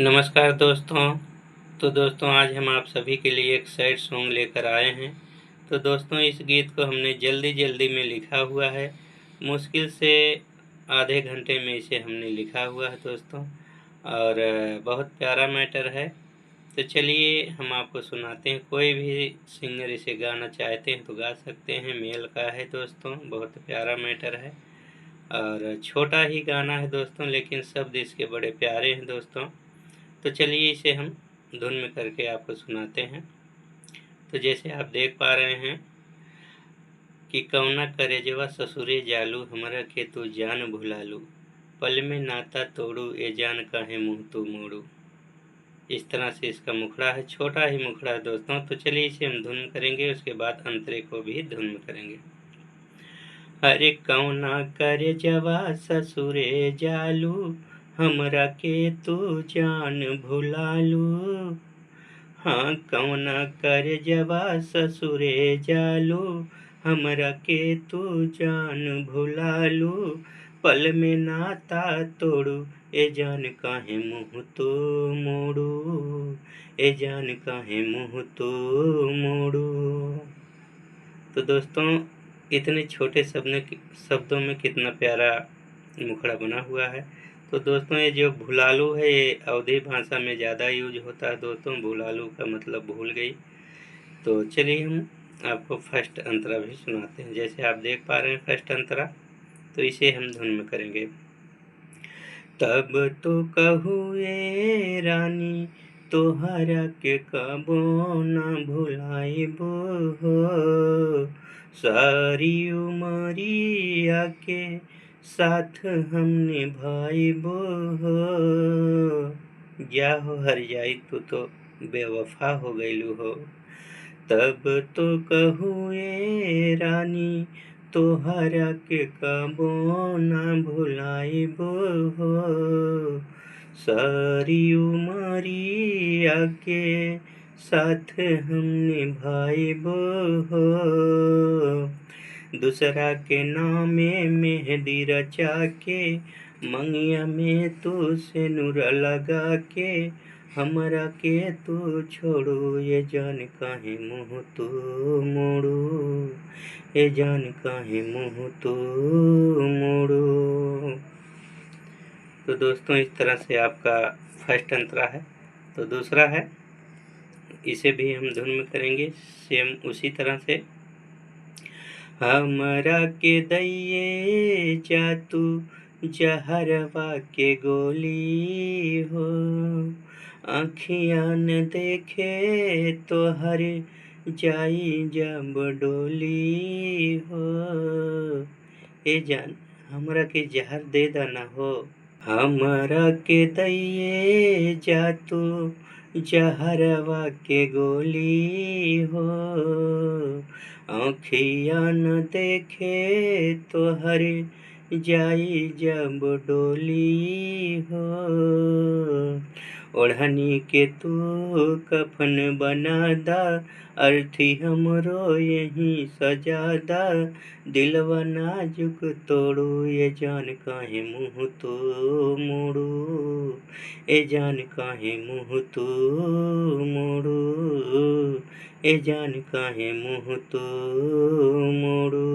नमस्कार दोस्तों। तो दोस्तों आज हम आप सभी के लिए एक सैड सॉन्ग लेकर आए हैं। तो दोस्तों इस गीत को हमने जल्दी जल्दी में लिखा हुआ है। मुश्किल से आधे घंटे में इसे हमने लिखा हुआ है दोस्तों। और बहुत प्यारा मैटर है। तो चलिए हम आपको सुनाते हैं। कोई भी सिंगर इसे गाना चाहते हैं तो गा सकते हैं। मेल का है दोस्तों, बहुत प्यारा मैटर है। और छोटा ही गाना है दोस्तों, लेकिन शब्द इसके बड़े प्यारे हैं दोस्तों। तो चलिए इसे हम धुन में करके आपको सुनाते हैं। तो जैसे आप देख पा रहे हैं कि कौना करेजवा ससुरे जालू, हमरा के तू जान भुलालू, पल में नाता तोड़ू, ए जान काहे मुँह तू मोड़ू। इस तरह से इसका मुखड़ा है, छोटा ही मुखड़ा है दोस्तों। तो चलिए इसे हम धुन में करेंगे, उसके बाद अंतरे को भी धुन में करेंगे। अरे कौना करेजवा ससुरे जालू, हमरा के तू जान भुलालू। हाँ कौना करजवा ससुरे जालू, हमरा के तू जान भुलालू, पल में नाता तोड़ू, ए जान काहे मुँह तो मोड़ू, ए जान काहे मुँह तो मोड़ू। तो दोस्तों इतने छोटे शब्दों में कितना प्यारा मुखड़ा बना हुआ है। तो दोस्तों ये जो भुलालू है, ये अवधी भाषा में ज़्यादा यूज होता है दोस्तों। भुलालू का मतलब भूल गई। तो चलिए हम आपको फर्स्ट अंतरा भी सुनाते हैं। जैसे आप देख पा रहे हैं फर्स्ट अंतरा, तो इसे हम धुन में करेंगे। तब तो कहुए रानी, तोहरा के कबो न भुलाइबो हो, सारी उमरिया के साथ हम निभाइबो हो। जा हो हर जाई, तू तो बेवफा हो गईलू हो। तब तो कहुए रानी, तोहरा के कबो न भुलाइबो हो, सारी उमरिया के साथ हम निभाइबो हो। दूसरा के नामे मेहंदी रचा के, मंगिया में तू सिनुर लगा के, हमरा के तू छोड़ू, ये जान काहे मुँह तू मोड़ू, ये जान काहे मुँह तू मोड़ू। तो दोस्तों इस तरह से आपका फर्स्ट अंतरा है। तो दूसरा है, इसे भी हम धुन में करेंगे सेम उसी तरह से। हमरा के दैये जा तू जहरवा के गोली हो, आँखिया न देखे तो हर जाई जब डोली हो। ए जान हमरा के जहर दे देना हो। हमरा के दैये जा तू जहरवा के गोली हो, आँखिया न देखे तो हर जाई जब डोली हो। ओढ़नी के तू कफन बना दा, अर्थी हमरो यहीं सजा दा, दिलवा नाजुक तोड़ू, ये जान काहे मुँह तो मोड़ू, ए जान काहे मुँह तो मोड़ू, ए जान काहे मुँह तो मोड़ू।